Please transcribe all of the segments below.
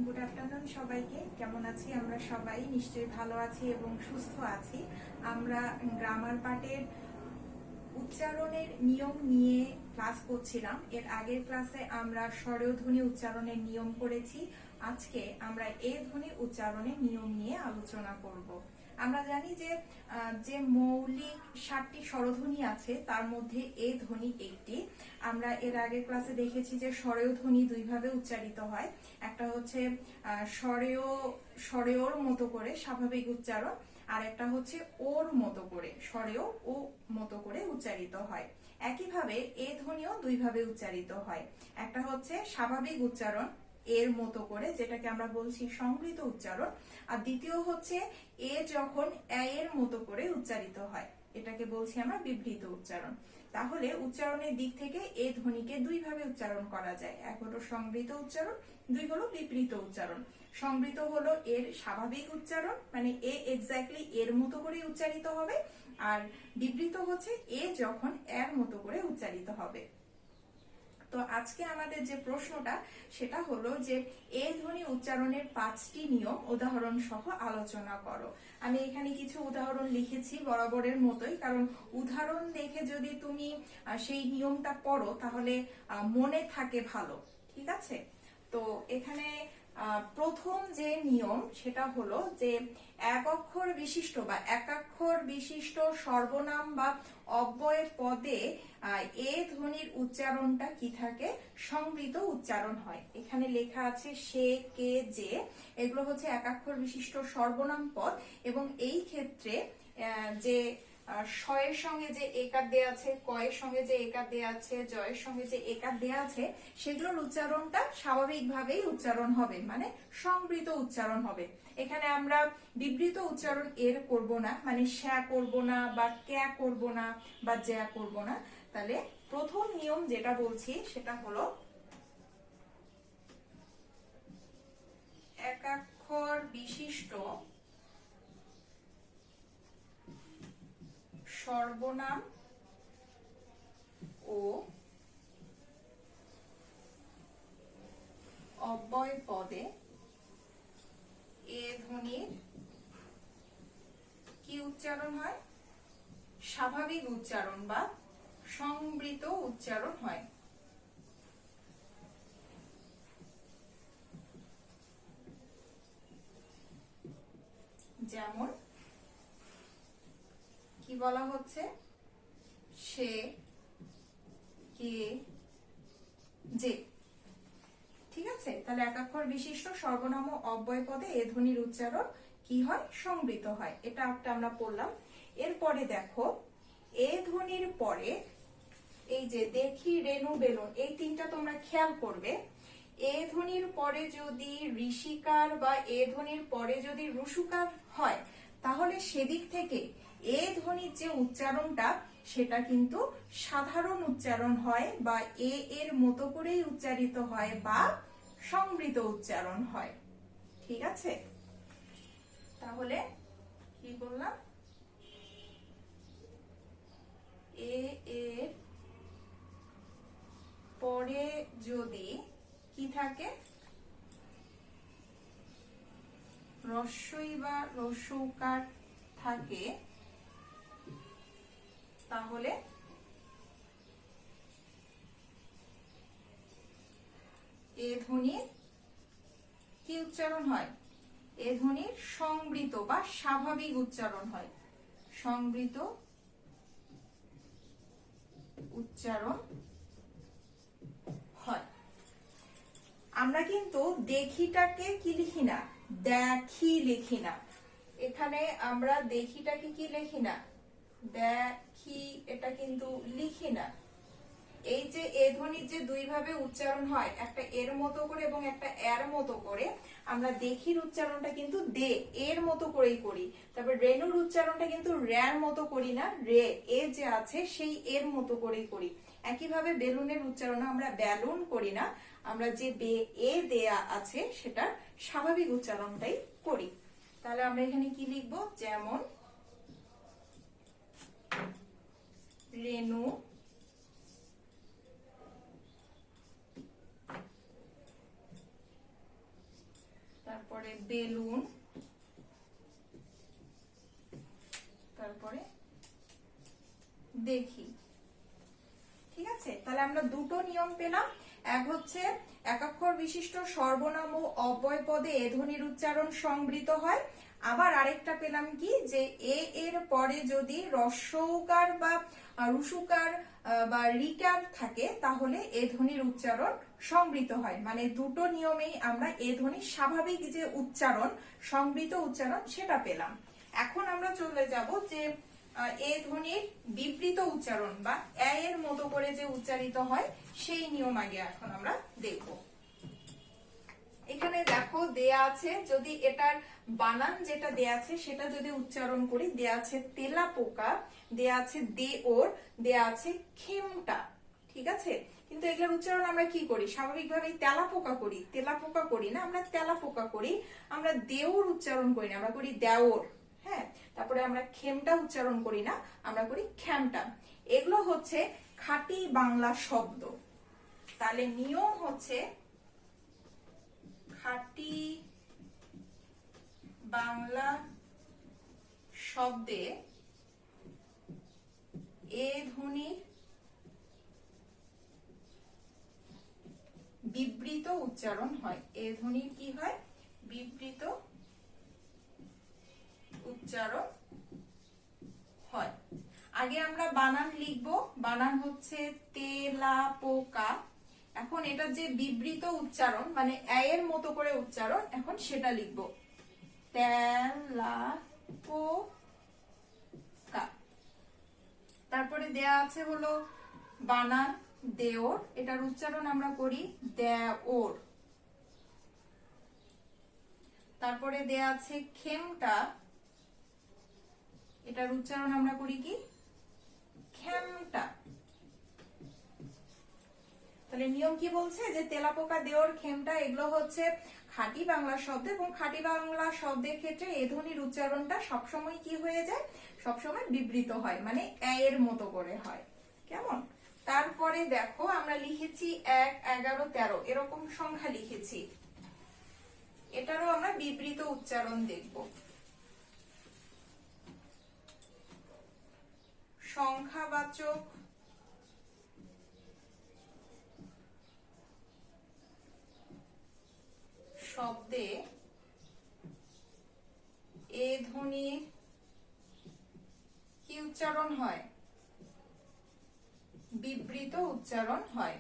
Good afternoon সবাইকে। কেমন আছি? আমরা সবাই নিশ্চয়ই ভালো আছি এবং সুস্থ আছি। আমরা গ্রামার পাঠের উচ্চারণের নিয়ম নিয়ে ক্লাস করছিলাম। এর আগের ক্লাসে আমরা স্বরেয় ধ্বনি উচ্চারণের নিয়ম করেছি। আজকে আমরা এ ধ্বনি উচ্চারণের নিয়ম নিয়ে আলোচনা করব। আমরা জানি যে যে মৌলিক 7টি স্বরধ্বনি আছে তার মধ্যে এ ধ্বনি একটি। আমরা এর আগের ক্লাসে দেখেছি যে স্বরেয় ধ্বনি দুইভাবে উচ্চারিত হয়। একটা হচ্ছে স্বরেয়র মতো করে স্বাভাবিক উচ্চারণ, আর একটা হচ্ছে ওর মতো করে স্বরেয় ও মতো করে উচ্চারিত হয়। একইভাবে এ ধ্বনিও দুইভাবে উচ্চারিত হয়। একটা হচ্ছে স্বাভাবিক উচ্চারণ এর মতো করে, যেটাকে আমরা বলছি সংবৃত উচ্চারণ, আর দ্বিতীয় হচ্ছে এ যখন এর মতো করে উচ্চারিত হয়, এটাকে বলছি আমরা বিবৃত উচ্চারণ। তাহলে উচ্চারণের দিক থেকে এ ধ্বনিকে দুইভাবে উচ্চারণ করা যায়। এক হলো সংবৃত উচ্চারণ, দুই হলো বিবৃত উচ্চারণ। সংবৃত হলো এর স্বাভাবিক উচ্চারণ, মানে এ এক্স্যাক্টলি এর মতো করে উচ্চারিত হবে, আর বিবৃত হচ্ছে এ যখন এর মতো করে উচ্চারিত হবে। তো আজকে আমাদের যে প্রশ্নটা সেটা হলো যে এ ধ্বনি উচ্চারণের 5টি নিয়ম উদাহরণ সহ আলোচনা করো। আমি এখানে কিছু উদাহরণ লিখেছি বরাবরের মতোই, কারণ উদাহরণ দেখে যদি তুমি সেই নিয়মটা পড়ো তাহলে মনে থাকে ভালো। ঠিক আছে? তো এখানে প্রথম যে নিয়ম সেটা হলো যে এক অক্ষর বিশিষ্ট বা একাক্ষর বিশিষ্ট সর্বনাম বা অব্যয় পদে এ ধ্বনির উচ্চারণটা কি থাকে? সংবৃত উচ্চারণ হয়। এখানে লেখা আছে সে, কে, যে, এগুলো হচ্ছে একাক্ষর বিশিষ্ট সর্বনাম পদ, এবং এই ক্ষেত্রে যে শয়ের সঙ্গে যে একার দেয়া আছে, কয়ের সঙ্গে যে একার দেয়া আছে, জয়ের সঙ্গে যে একার দেয়া আছে, সেগুলোর উচ্চারণটা স্বাভাবিকভাবেই উচ্চারণ হবে, মানে সংবৃত উচ্চারণ হবে। এখানে আমরা বিবৃত উচ্চারণ এর করব না, মানে শ্যা করব না বা ক্যা করব না বা জ্যা করব না। তাহলে প্রথম নিয়ম যেটা বলছি সেটা হলো একাক্ষর বিশিষ্ট সর্বনাম ও অব্যয় পদে এ ধ্বনির কি উচ্চারণ হয়? স্বাভাবিক উচ্চারণ বা সংবৃত উচ্চারণ হয়। যেমন কি বলা হচ্ছে? সে, কে, যে। ঠিক আছে? তাহলে একাক্ষর বিশিষ্ট সর্বনাম ও অব্যয় পদে এ ধ্বনির উচ্চারণ কি হয়? সংবৃত হয়। এটা একটা আমরা পড়লাম। এরপরে দেখো, এ ধ্বনির পরে এই যে দেখি, রেণু, বেলুন, এই তিনটা তোমরা খেয়াল করবে। এ ধ্বনির পরে যদি ঋষিকার বা এ ধ্বনির পরে যদি রুসুকার হয়, তাহলে সেদিক থেকে এ ধ্বনির যে উচ্চারণটা সেটা কিন্তু সাধারণ উচ্চারণ হয়, বা এ এর মতো করেই উচ্চারিত হয়, বা সংবৃত উচ্চারণ হয়। ঠিক আছে? তাহলে কি বললাম? এ এর পরে যদি কি থাকে? রস্বই বা রস্যকার থাকে, তাহলে এ ধ্বনির কি উচ্চারণ হয়? এ ধ্বনির সংবৃত বা স্বাভাবিক উচ্চারণ হয়। সংবৃত উচ্চারণ হয়। আমরা কিন্তু দেখিটাকে কি লিখি না? দেখি লিখি না। এখানে আমরা দেখিটাকে কি লিখি না? দেখি, এটা কিন্তু লিখি না। এই যে এ ধ্বনির যে দুইভাবে উচ্চারণ হয়, একটা এর মতো করে এবং একটা এর মতো করে, আমরা দেখির উচ্চারণটা কিন্তু দে এর মতো করেই করি। তারপর রেণুর উচ্চারণটা কিন্তু রের মতো করি না, রে এ যে আছে সেই এর মতো করেই করি। একইভাবে বেলুনের উচ্চারণ আমরা বেলুন করি না, আমরা যে বে এ দেয়া আছে সেটার স্বাভাবিক উচ্চারণটাই করি। তাহলে আমরা এখানে কি লিখবো? যেমন রেণু, তারপরে বেলুন, তারপরে দেখি। ঠিক আছে, তাহলে আমরা দুটো নিয়ম পেলাম। এক হচ্ছে একাক্ষর বিশিষ্ট সর্বনাম ও অব্যয় পদে এ ধ্বনির উচ্চারণ সংবৃত হয়। আবার আরেকটা পেলাম কি, যে এ এর পরে যদি রস্বউকার বা রুসুকার বা রিকার থাকে তাহলে এ ধ্বনির উচ্চারণ সংবৃত হয়। মানে দুটো নিয়মেই আমরা এ ধ্বনির স্বাভাবিক যে উচ্চারণ, সংবৃত উচ্চারণ, সেটা পেলাম। এখন আমরা চলে যাব যে এ ধ্বনির বিবৃত উচ্চারণ বা এ এর মতো করে যে উচ্চারিত হয় সেই নিয়ম আগে এখন আমরা দেখব। এখানে দেখো দেয়া আছে, যদি এটার বানান যেটা দেয়া আছে সেটা যদি উচ্চারণ করি, দেয়া আছে তেলাপোকা, দেয়া আছে দেওর, দেয়া আছে খেমটা। ঠিক আছে, কিন্তু এগুলোর উচ্চারণ আমরা কি করি? স্বাভাবিকভাবেই তেলাপোকা করি, তেলাপোকা করি না, আমরা তেলাপোকা করি। আমরা দেওর উচ্চারণ করি না, আমরা করি দেওর। হ্যাঁ, তারপরে আমরা খেমটা উচ্চারণ করি না, আমরা করি খ্যামটা। এগুলো হচ্ছে খাঁটি বাংলা শব্দ। তাহলে নিয়ম হচ্ছে খাঁটি বাংলা শব্দে এ ধ্বনির বিবৃত উচ্চারণ হয়। এ ধ্বনির কি হয়? বিবৃত উচ্চারণ হয়। আগে আমরা বানান লিখব। বানান হচ্ছে তেলাপোকা। এখন এটা যে বিবৃত উচ্চারণ, মানে এ এর মতো করে উচ্চারণ, এখন সেটা লিখব তেলাপোকা। তারপরে দেয়া আছে হলো বানান দেওর, এটার উচ্চারণ আমরা করি দেওর। তারপরে দেয়া আছে খেমটা, এটার উচ্চারণ আমরা করি কি? খেমটা। তাহলে নিয়ম কি বলছে, যে তেলাপোকা, দেওর, খেমটা এগুলো হচ্ছে খাঁটি বাংলা শব্দ, এবং খাঁটি বাংলা শব্দের ক্ষেত্রে এ ধ্বনির উচ্চারণটা সবসময় কি হয়ে যায়? সবসময় বিবৃত হয়, মানে এ এর মতো করে হয়। কেমন? তারপরে দেখো আমরা লিখেছি 1, 11, 13 এরকম সংখ্যা লিখেছি, এটারও আমরা বিবৃত উচ্চারণ দেখব। সংখ্যাবাচক শব্দে এ ধ্বনির কি উচ্চারণ হয়? বিবৃত উচ্চারণ হয়।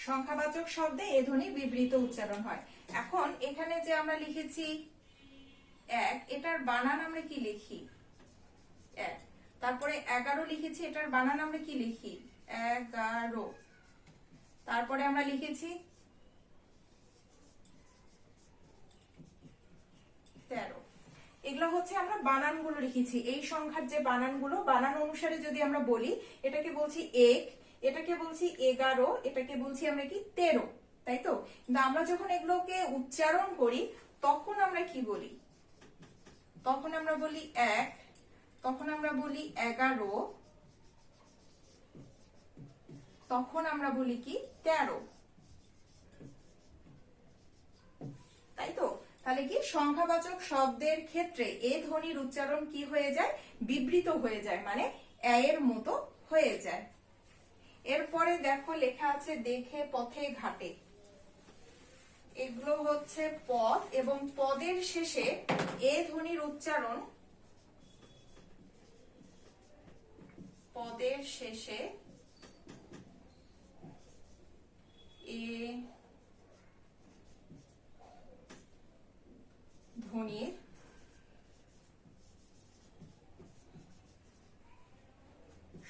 সংখ্যাবাচক শব্দে এ ধ্বনির বিবৃত উচ্চারণ হয়। এখন এখানে যে আমরা লিখেছি 1, এটার বানান আমরা কি লিখি? 1। তারপরে 11 লিখেছি, এটার বানান আমরা কি লিখি? 11। তারপরে আমরা লিখেছি 13। এগুলো হচ্ছে আমরা বানানগুলো লিখেছি। এই সংখ্যার যে বানানগুলো, বানান অনুসারে যদি আমরা বলি, এটাকে বলছি 1, এটাকে বলছি 11, এটাকে বলছি আমরা কি 13, তাই তো? কিন্তু আমরা যখন এগুলোকে উচ্চারণ করি তখন আমরা কি বলি? তখন আমরা বলি 1, তখন আমরা বলি 11, তখন আমরা বলি কি 13, তাই তো? তাহলে কি সংখ্যাবাচক শব্দের ক্ষেত্রে এ ধ্বনির উচ্চারণ কি হয়ে যায়? বিবৃত হয়ে যায়, মানে এ এর মতো হয়ে যায়। এরপরে দেখো লেখা আছে দেখে পথে ঘাটে। এগুলো হচ্ছে পদ, এবং পদের শেষে এ ধ্বনির উচ্চারণ, পদের শেষে এ ধ্বনির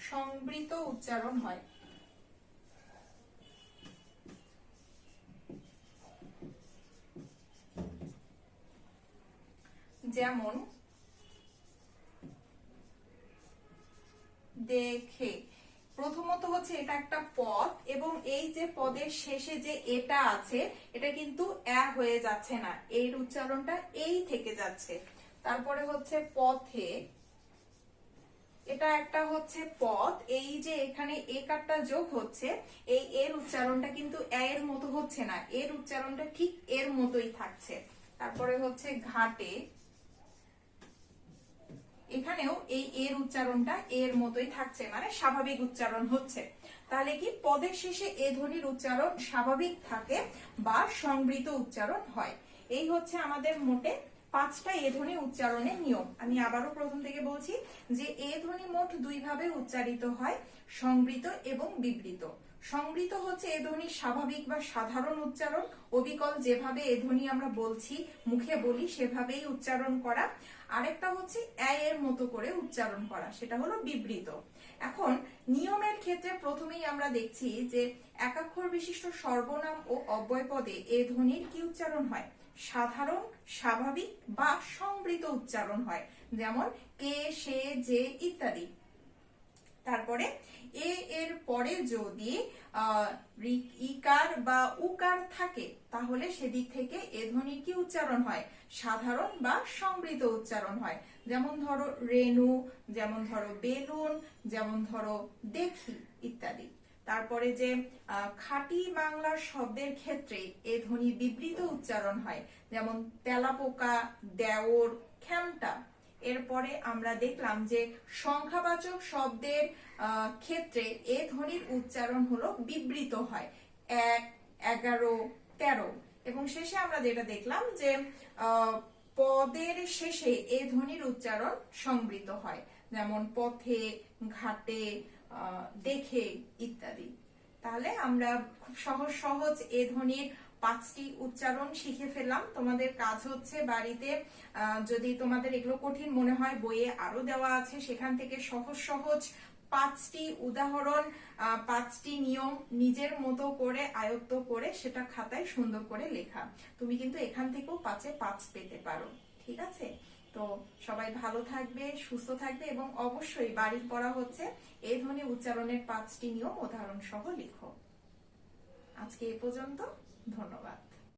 সংবৃত উচ্চারণ হয়। যেমন দেখে, প্রথমত হচ্ছে এটা একটা পদ, এবং এই যে পদের শেষে যে এটা আছে, এটা কিন্তু এ হয়ে যাচ্ছে না, এর উচ্চারণটা এই থেকে যাচ্ছে। তারপরে হচ্ছে পথে, এটা একটা হচ্ছে পদ, এই যে এখানে এ কারটা যোগ হচ্ছে, এই এর উচ্চারণটা কিন্তু এর মতো হচ্ছে না, এর উচ্চারণটা ঠিক এর মতোই থাকছে। তারপরে হচ্ছে ঘাটে, এখানেও এই এর উচ্চারণটা এর মতোই থাকছে, মানে স্বাভাবিক উচ্চারণ হচ্ছে। তাহলে কি পদের শেষে এ ধ্বনির উচ্চারণ স্বাভাবিক থাকে বা সংবৃত উচ্চারণ হয়। এই হচ্ছে আমাদের মোটে 5টা এ ধ্বনি উচ্চারণের নিয়ম। আমি আবারও প্রথম থেকে বলছি যে এ ধ্বনি মোট 2 ভাবে উচ্চারিত হয়, সংবৃত এবং বিবৃত। সংবৃত হচ্ছে এ ধ্বনির স্বাভাবিক বা সাধারণ উচ্চারণ, অবিকল যেভাবে এ ধ্বনি আমরা বলছি, মুখে বলি সেভাবেই উচ্চারণ করা। আরেকটা হচ্ছে এর মতো করে উচ্চারণ করা, সেটা হলো বিবৃত। এখন নিয়মের ক্ষেত্রে প্রথমেই আমরা দেখছি যে একাক্ষর বিশিষ্ট সর্বনাম ও অব্যয় পদে এ ধ্বনির কি উচ্চারণ হয়, সাধারণ, স্বাভাবিক বা সংবৃত উচ্চারণ হয়, যেমন কে, সে, যে ইত্যাদি। তারপরে এ এর পরে যদি ইকার বা উকার থাকে তাহলে সেদিক থেকে এ ধ্বনির কি উচ্চারণ হয়, সাধারণ বা সংবৃত উচ্চারণ হয়। যেমন ধরো রেণু, যেমন ধরো বেলুন, যেমন ধরো দেখি ইত্যাদি। তারপরে যে খাঁটি বাংলা শব্দের ক্ষেত্রে এ ধ্বনি বিবৃত উচ্চারণ হয়, যেমন তেলাপোকা, দেওর, খেমটা। এরপরে আমরা দেখলাম যে সংখ্যাবাচক শব্দের ক্ষেত্রে এ ধ্বনির উচ্চারণ হলো বিবৃত হয়, 1, 11, 13। এবং শেষে আমরা যেটা দেখলাম যে পদের শেষে এ ধ্বনির উচ্চারণ সংবৃত হয়, যেমন পথে, ঘাটে, দেখে ইত্যাদি। তাহলে আমরা খুব সহজ সহজ এ ধ্বনির 5টি উচ্চারণ শিখে ফেললাম। তোমাদের কাজ হচ্ছে বাড়িতে যদি তোমাদের এগুলো কঠিন মনে হয়, বইয়ে আরো দেওয়া আছে, সেখান থেকে সহজ সহজ 5টি উদাহরণ, 5টি নিয়ম নিজের মতো করে আয়ত্ত করে সেটা খাতায় সুন্দর করে লেখা। তুমি কিন্তু এখান থেকেও 5-এ 5 পেতে পারো। ঠিক আছে? তো সবাই ভালো থাকবে, সুস্থ থাকবে এবং অবশ্যই বাড়ির পড়া হচ্ছে এই ধ্বনি উচ্চারণের 5টি নিয়ম উদাহরণ সহ লিখো। আজকে এ পর্যন্ত, ধন্যবাদ।